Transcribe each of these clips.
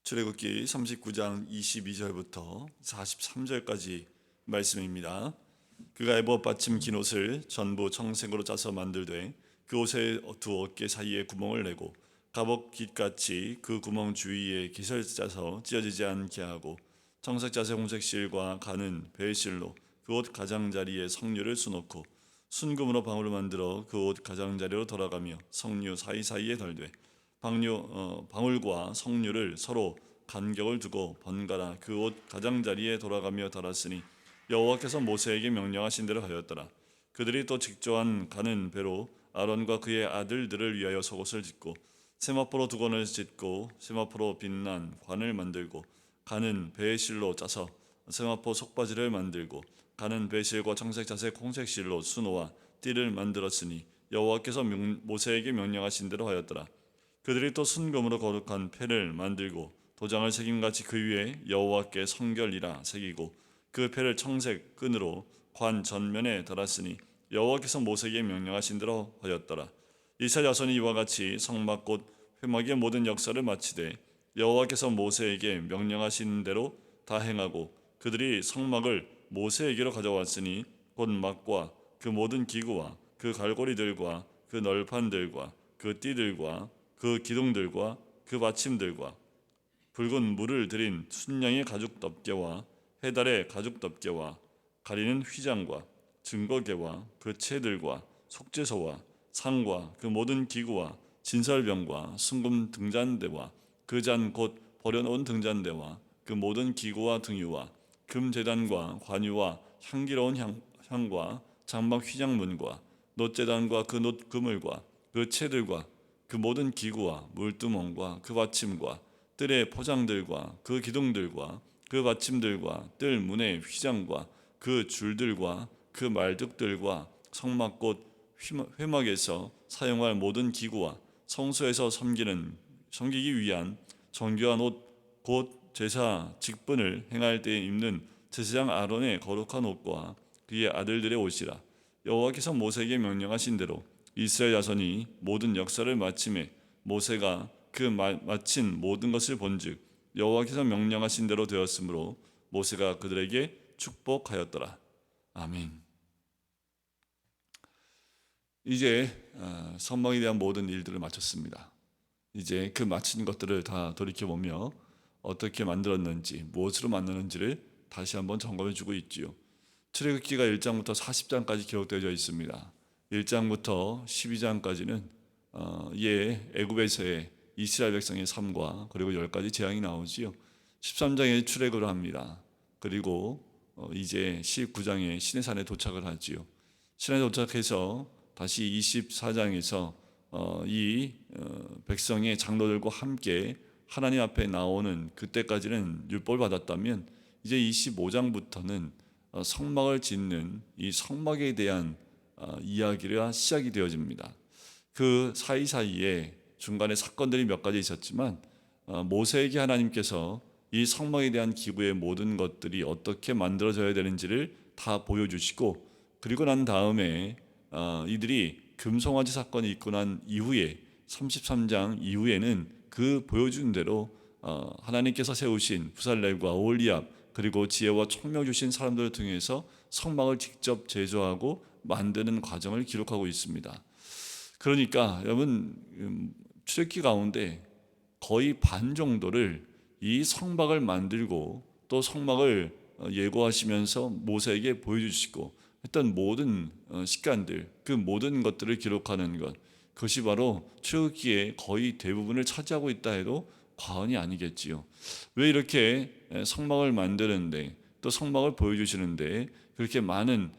출애굽기 39장 22절부터 43절까지 말씀입니다. 그가 애봇 받침 긴 옷을 전부 청색으로 짜서 만들되 그 옷의 두 어깨 사이에 구멍을 내고 갑옷 깃같이 그 구멍 주위에 깃을 짜서 찢어지지 않게 하고 청색 자색 홍색 실과 가는 배실로 그 옷 가장자리에 성류를 수놓고 순금으로 방울을 만들어 그 옷 가장자리로 돌아가며 성류 사이사이에 덜되 방울과 성류를 서로 간격을 두고 번갈아 그 옷 가장자리에 돌아가며 달았으니 여호와께서 모세에게 명령하신 대로 하였더라. 그들이 또 직조한 가는 배로 아론과 그의 아들들을 위하여 속옷을 짓고 세마포로 두건을 짓고 세마포로 빛난 관을 만들고 가는 배의 실로 짜서 세마포 속바지를 만들고 가는 배실과 청색 자색 홍색 실로 수노와 띠를 만들었으니 여호와께서 모세에게 명령하신 대로 하였더라. 그들이 또 순금으로 거룩한 패를 만들고 도장을 새김같이 그 위에 여호와께 성결이라 새기고 그 패를 청색 끈으로 관 전면에 달았으니 여호와께서 모세에게 명령하신 대로 하였더라. 이스라엘 자손이 이와 같이 성막 곧 회막의 모든 역사를 마치되 여호와께서 모세에게 명령하신 대로 다 행하고 그들이 성막을 모세에게로 가져왔으니 곧 막과 그 모든 기구와 그 갈고리들과 그 널판들과 그 띠들과 그 기둥들과 그 받침들과 붉은 물을 들인 순양의 가죽 덮개와 해달의 가죽 덮개와 가리는 휘장과 증거계와 그 채들과 속죄소와 상과 그 모든 기구와 진설병과 순금 등잔대와 그 잔 곧 버려놓은 등잔대와 그 모든 기구와 등유와 금제단과 관유와 향기로운 향과 장막 휘장문과 놋제단과 그 놋 그물과 그 채들과 그 모든 기구와 물두멍과 그 받침과 뜰의 포장들과 그 기둥들과 그 받침들과 뜰 문의 휘장과 그 줄들과 그 말뚝들과 성막 곧 회막에서 사용할 모든 기구와 성소에서 섬기기 위한 정교한 옷 곧 제사 직분을 행할 때에 입는 제사장 아론의 거룩한 옷과 그의 아들들의 옷이라. 여호와께서 모세에게 명령하신 대로 이스라엘 자손이 모든 역사를 마침에 모세가 그 마친 모든 것을 본즉 여호와께서 명령하신 대로 되었으므로 모세가 그들에게 축복하였더라. 아멘. 이제 성막에 대한 모든 일들을 마쳤습니다. 이제 그 마친 것들을 다 돌이켜보며 어떻게 만들었는지 무엇으로 만드는지를 다시 한번 점검해주고 있지요. 출애굽기가 1장부터 40장까지 기록되어 있습니다. 1장부터 12장까지는 애굽에서의 이스라엘 백성의 삶과 그리고 10가지 재앙이 나오지요. 13장에 출애굽을 합니다. 그리고 이제 19장에 시내산에 도착을 하지요. 시내에 도착해서 다시 24장에서 이 백성의 장로들과 함께 하나님 앞에 나오는 그때까지는 율법을 받았다면 이제 25장부터는 성막을 짓는 이 성막에 대한 이야기가 시작이 되어집니다. 그 사이사이에 중간에 사건들이 몇 가지 있었지만 모세에게 하나님께서 이 성막에 대한 기구의 모든 것들이 어떻게 만들어져야 되는지를 다 보여주시고 그리고 난 다음에 이들이 금송아지 사건이 있고 난 이후에 33장 이후에는 그 보여준 대로 하나님께서 세우신 부살렐과 오홀리압 그리고 지혜와 총명 주신 사람들을 통해서 성막을 직접 제조하고 만드는 과정을 기록하고 있습니다. 그러니까 여러분 출애굽기 가운데 거의 반 정도를 이 성막을 만들고 또 성막을 예고하시면서 모세에게 보여주시고 했던 모든 시간들 그 모든 것들을 기록하는 것 그것이 바로 출애굽기의 거의 대부분을 차지하고 있다 해도 과언이 아니겠지요. 왜 이렇게 성막을 만드는데 또 성막을 보여주시는데 그렇게 많은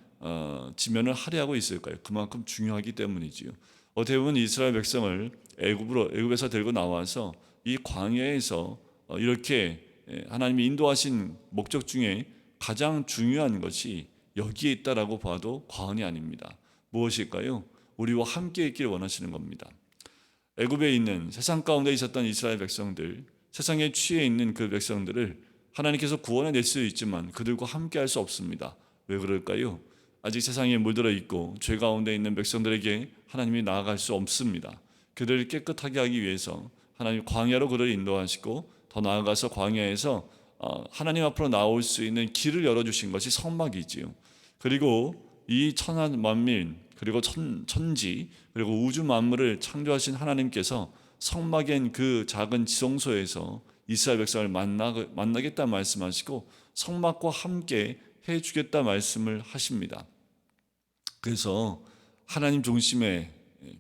지면을 할애하고 있을까요? 그만큼 중요하기 때문이지요. 어떻게 보면 이스라엘 백성을 애굽에서 데리고 나와서 이 광야에서 이렇게 하나님이 인도하신 목적 중에 가장 중요한 것이 여기에 있다라고 봐도 과언이 아닙니다. 무엇일까요? 우리와 함께 있기를 원하시는 겁니다. 애굽에 있는 세상 가운데 있었던 이스라엘 백성들, 세상에 취해 있는 그 백성들을 하나님께서 구원해낼 수 있지만 그들과 함께 할 수 없습니다. 왜 그럴까요? 아직 세상에 물들어 있고 죄 가운데 있는 백성들에게 하나님이 나아갈 수 없습니다. 그들을 깨끗하게 하기 위해서 하나님 광야로 그들을 인도하시고 더 나아가서 광야에서 하나님 앞으로 나올 수 있는 길을 열어주신 것이 성막이지요. 그리고 이 천하 만민 그리고 천지 그리고 우주 만물을 창조하신 하나님께서 성막인 그 작은 지성소에서 이스라엘 백성을 만나겠다 말씀하시고 성막과 함께 해주겠다 말씀을 하십니다. 그래서 하나님 중심의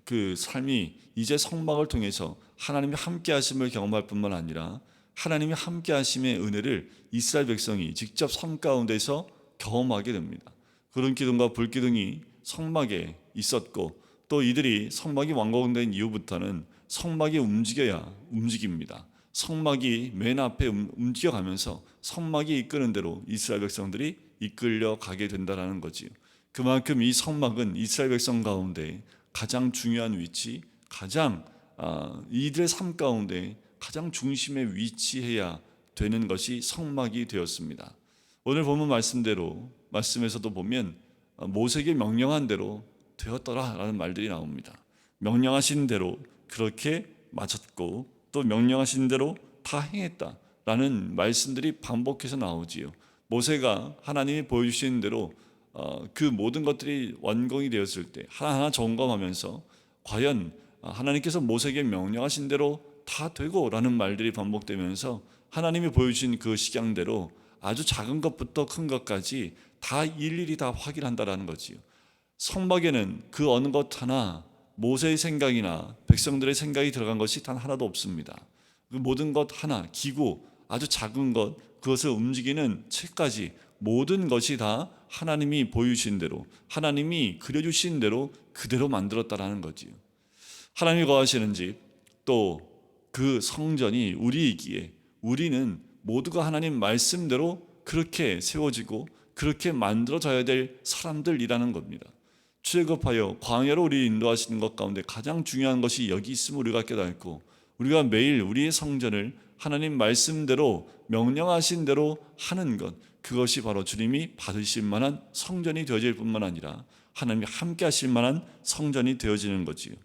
그 삶이 이제 성막을 통해서 하나님이 함께 하심을 경험할 뿐만 아니라 하나님이 함께 하심의 은혜를 이스라엘 백성이 직접 삶 가운데서 경험하게 됩니다. 그런 기둥과 불기둥이 성막에 있었고 또 이들이 성막이 완공된 이후부터는 성막이 움직여야 움직입니다. 성막이 맨 앞에 움직여가면서 성막이 이끄는 대로 이스라엘 백성들이 이끌려 가게 된다는 거지요. 그만큼 이 성막은 이스라엘 백성 가운데 가장 중요한 위치, 가장 이들의 삶 가운데 가장 중심에 위치해야 되는 것이 성막이 되었습니다. 오늘 본문 말씀에서도 보면 모세에게 명령한 대로 되었더라라는 말들이 나옵니다. 명령하신 대로 그렇게 마쳤고 또 명령하신 대로 다 행했다라는 말씀들이 반복해서 나오지요. 모세가 하나님이 보여주신 대로 그 모든 것들이 완공이 되었을 때 하나하나 점검하면서 과연 하나님께서 모세에게 명령하신 대로 다 되고라는 말들이 반복되면서 하나님이 보여주신 그 식양대로 아주 작은 것부터 큰 것까지 다 일일이 다 확인한다라는 거지요. 성막에는 그 어느 것 하나 모세의 생각이나 백성들의 생각이 들어간 것이 단 하나도 없습니다. 그 모든 것 하나, 기구, 아주 작은 것, 그것을 움직이는 책까지 모든 것이 다 하나님이 보여주신 대로, 하나님이 그려주신 대로 그대로 만들었다라는 거지요. 하나님이 거하시는 집, 또 그 성전이 우리이기에 우리는 모두가 하나님 말씀대로 그렇게 세워지고 그렇게 만들어져야 될 사람들이라는 겁니다. 출애굽하여 광야로 우리 인도하시는 것 가운데 가장 중요한 것이 여기 있음을 우리가 깨닫고 우리가 매일 우리의 성전을 하나님 말씀대로 명령하신 대로 하는 것, 그것이 바로 주님이 받으실 만한 성전이 되어질 뿐만 아니라 하나님이 함께 하실 만한 성전이 되어지는 거지요.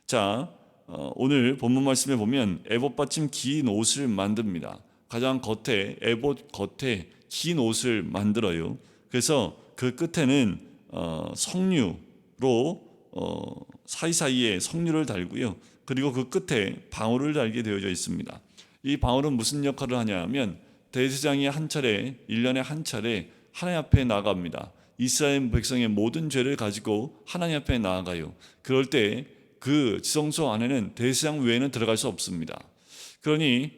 자, 오늘 본문 말씀에 보면 에봇 받침 긴 옷을 만듭니다. 가장 겉에 에봇 겉에 긴 옷을 만들어요. 그래서 그 끝에는 석류로 사이사이에 석류를 달고요. 그리고 그 끝에 방울을 달게 되어져 있습니다. 이 방울은 무슨 역할을 하냐면 대제사장이 한 차례 1년에 한 차례 하나님 앞에 나아갑니다. 이스라엘 백성의 모든 죄를 가지고 하나님 앞에 나아가요. 그럴 때 그 지성소 안에는 대제사장 외에는 들어갈 수 없습니다. 그러니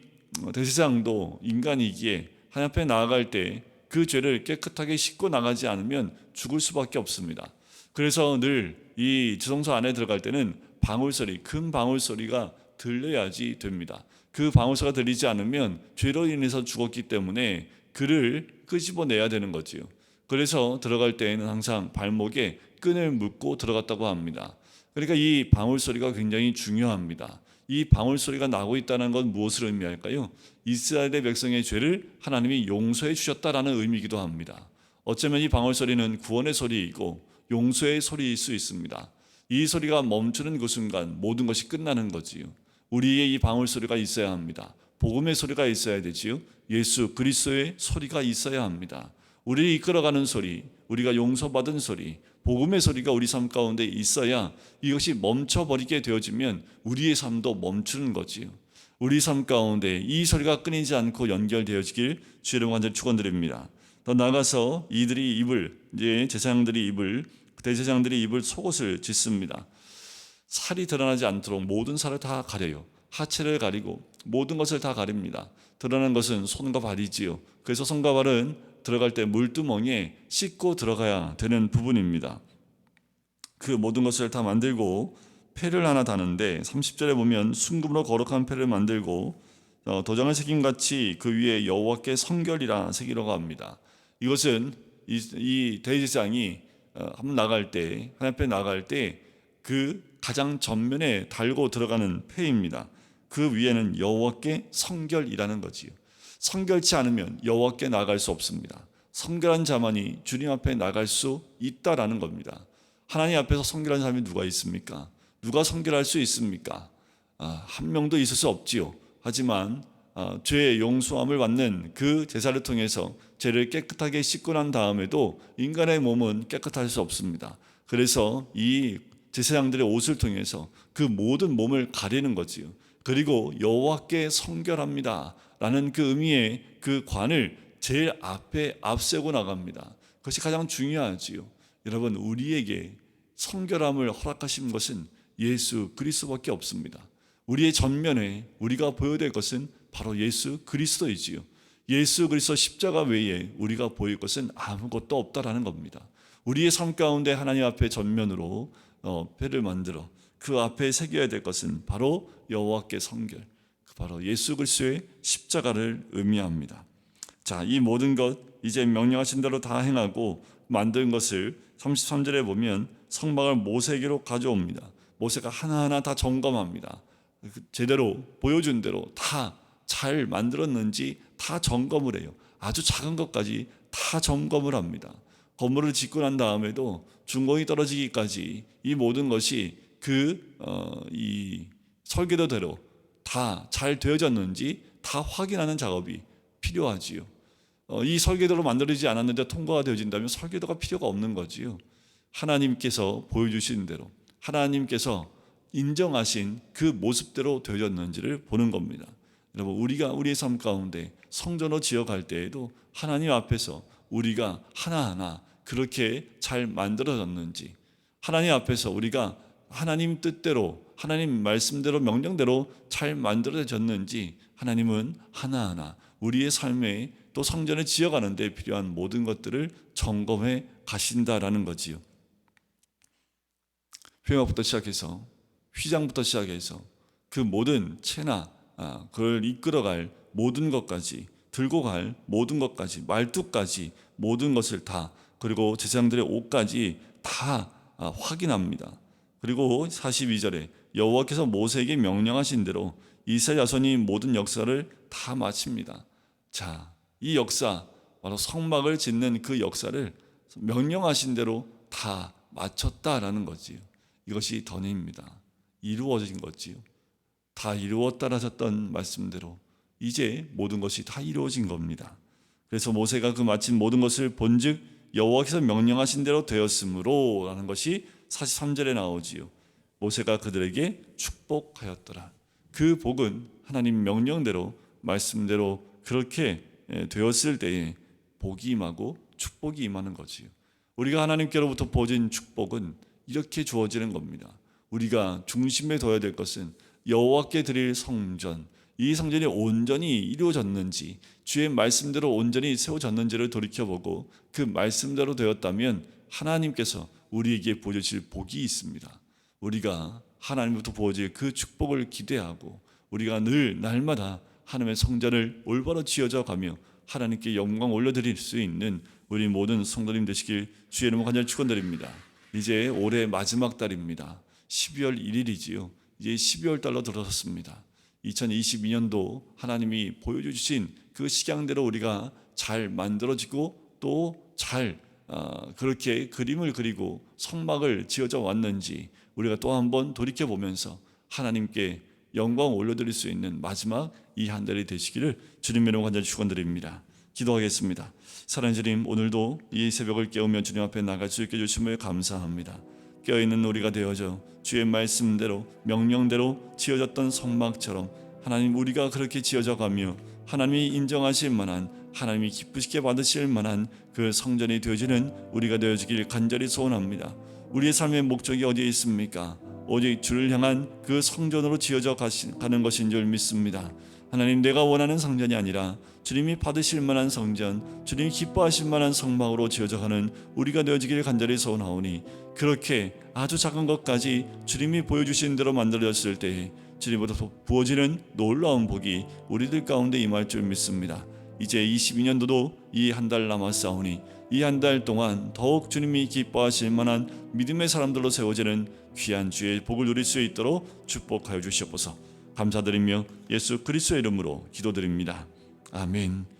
대제사장도 인간이기에 하나님 앞에 나아갈 때 그 죄를 깨끗하게 씻고 나가지 않으면 죽을 수밖에 없습니다. 그래서 늘 이 지성소 안에 들어갈 때는 방울소리, 큰 방울소리가 들려야지 됩니다. 그 방울소리가 들리지 않으면 죄로 인해서 죽었기 때문에 그를 끄집어내야 되는 거지요. 그래서 들어갈 때에는 항상 발목에 끈을 묶고 들어갔다고 합니다. 그러니까 이 방울소리가 굉장히 중요합니다. 이 방울소리가 나고 있다는 건 무엇을 의미할까요? 이스라엘의 백성의 죄를 하나님이 용서해 주셨다라는 의미이기도 합니다. 어쩌면 이 방울소리는 구원의 소리이고 용서의 소리일 수 있습니다. 이 소리가 멈추는 그 순간 모든 것이 끝나는 거지요. 우리의 이 방울소리가 있어야 합니다. 복음의 소리가 있어야 되지요. 예수 그리스도의 소리가 있어야 합니다. 우리를 이끌어가는 소리, 우리가 용서받은 소리, 복음의 소리가 우리 삶 가운데 있어야 이것이 멈춰버리게 되어지면 우리의 삶도 멈추는 거지요. 우리 삶 가운데 이 소리가 끊이지 않고 연결되어지길 주의 이름으로 간절히 축원드립니다. 더 나아가서 이들이 이제 대제사장들이 입을 속옷을 짓습니다. 살이 드러나지 않도록 모든 살을 다 가려요. 하체를 가리고 모든 것을 다 가립니다. 드러나는 것은 손과 발이지요. 그래서 손과 발은 들어갈 때 물두멍에 씻고 들어가야 되는 부분입니다. 그 모든 것을 다 만들고 패를 하나 다는데 30절에 보면 순금으로 거룩한 패를 만들고 도장을 새김같이 그 위에 여호와께 성결이라 새기려고 합니다. 이것은 이 대제사장이 한번 나갈 때 하나님 앞에 나갈 때 그 가장 전면에 달고 들어가는 패입니다. 그 위에는 여호와께 성결이라는 거지요. 성결치 않으면 여호와께 나갈 수 없습니다. 성결한 자만이 주님 앞에 나갈 수 있다라는 겁니다. 하나님 앞에서 성결한 사람이 누가 있습니까? 누가 성결할 수 있습니까? 한 명도 있을 수 없지요. 하지만 죄의 용서함을 받는 그 제사를 통해서 죄를 깨끗하게 씻고 난 다음에도 인간의 몸은 깨끗할 수 없습니다. 그래서 이 제사장들의 옷을 통해서 그 모든 몸을 가리는 거지요. 그리고 여호와께 성결합니다 라는 그 의미의 그 관을 제일 앞에 앞세고 나갑니다. 그것이 가장 중요하지요. 여러분, 우리에게 성결함을 허락하신 것은 예수 그리스도밖에 없습니다. 우리의 전면에 우리가 보여야 될 것은 바로 예수 그리스도이지요. 예수 그리스도 십자가 외에 우리가 보일 것은 아무것도 없다라는 겁니다. 우리의 삶 가운데 하나님 앞에 전면으로 표를 만들어 그 앞에 새겨야 될 것은 바로 여호와께 성결, 바로 예수 그리스도의 십자가를 의미합니다. 자, 이 모든 것 이제 명령하신 대로 다 행하고 만든 것을 33절에 보면 성막을 모세에게로 가져옵니다. 모세가 하나하나 다 점검합니다. 제대로 보여준 대로 다 잘 만들었는지 다 점검을 해요. 아주 작은 것까지 다 점검을 합니다. 건물을 짓고 난 다음에도 준공이 떨어지기까지 이 모든 것이 이 설계도대로 다 잘 되어졌는지 다 확인하는 작업이 필요하지요. 이 설계도로 만들어지지 않았는데 통과가 되어진다면 설계도가 필요가 없는 거지요. 하나님께서 보여주신 대로, 하나님께서 인정하신 그 모습대로 되어졌는지를 보는 겁니다. 여러분, 우리가 우리의 삶 가운데 성전으로 지어갈 때에도 하나님 앞에서 우리가 하나하나 그렇게 잘 만들어졌는지, 하나님 앞에서 우리가 하나님 뜻대로, 하나님 말씀대로, 명령대로 잘 만들어졌는지 하나님은 하나하나 우리의 삶에 또 성전을 지어가는 데 필요한 모든 것들을 점검해 가신다라는 거지요. 회막부터 시작해서 휘장부터 시작해서 그 모든 채나 그걸 이끌어갈 모든 것까지, 들고 갈 모든 것까지, 말뚝까지 모든 것을 다, 그리고 제사장들의 옷까지 다 확인합니다. 그리고 42절에 여호와께서 모세에게 명령하신 대로 이스라엘 자손이 모든 역사를 다 마칩니다. 자, 이 역사, 바로 성막을 짓는 그 역사를 명령하신 대로 다 마쳤다라는 거지요. 이것이 던입니다. 이루어진 거지요. 다 이루었다라셨던 말씀대로 이제 모든 것이 다 이루어진 겁니다. 그래서 모세가 그 마친 모든 것을 본즉 여호와께서 명령하신 대로 되었으므로 라는 것이 43절에 나오지요. 모세가 그들에게 축복하였더라. 그 복은 하나님 명령대로, 말씀대로 그렇게 되었을 때에 복이 임하고 축복이 임하는 거지요. 우리가 하나님께로부터 보진 축복은 이렇게 주어지는 겁니다. 우리가 중심에 둬야 될 것은 여호와께 드릴 성전, 이 성전이 온전히 이루어졌는지, 주의 말씀대로 온전히 세워졌는지를 돌이켜보고 그 말씀대로 되었다면 하나님께서 우리에게 보여주실 복이 있습니다. 우리가 하나님부터 부어질 그 축복을 기대하고 우리가 늘 날마다 하나님의 성전을 올바로 지어져 가며 하나님께 영광 올려드릴 수 있는 우리 모든 성도님 되시길 주의 이름으로 간절히 축원드립니다. 이제 올해 마지막 달입니다. 12월 1일이지요. 이제 12월 달로 들어섰습니다. 2022년도 하나님이 보여주신 그 식양대로 우리가 잘 만들어지고 또 잘 그렇게 그림을 그리고 성막을 지어져 왔는지 우리가 또 한번 돌이켜보면서 하나님께 영광 올려드릴 수 있는 마지막 이 한 달이 되시기를 주님 이름으로 간절히 축원드립니다. 기도하겠습니다. 사랑하는 주님, 오늘도 이 새벽을 깨우며 주님 앞에 나갈 수 있게 해주심을 감사합니다. 깨어있는 우리가 되어져 주의 말씀대로 명령대로 지어졌던 성막처럼 하나님, 우리가 그렇게 지어져 가며 하나님이 인정하실 만한, 하나님이 기쁘시게 받으실 만한 그 성전이 되어지는 우리가 되어지길 간절히 소원합니다. 우리의 삶의 목적이 어디에 있습니까? 오직 주를 향한 그 성전으로 지어져 가는 것인 줄 믿습니다. 하나님, 내가 원하는 성전이 아니라 주님이 받으실 만한 성전, 주님이 기뻐하실 만한 성막으로 지어져 가는 우리가 되어지길 간절히 소원하오니, 그렇게 아주 작은 것까지 주님이 보여주신 대로 만들어졌을 때에 주님으로부터 부어지는 놀라운 복이 우리들 가운데 임할 줄 믿습니다. 이제 22년도도 이 한 달 남았사오니 이 한 달 동안 더욱 주님이 기뻐하실 만한 믿음의 사람들로 세워지는 귀한 주의 복을 누릴 수 있도록 축복하여 주시옵소서. 감사드리며 예수 그리스도의 이름으로 기도드립니다. 아멘.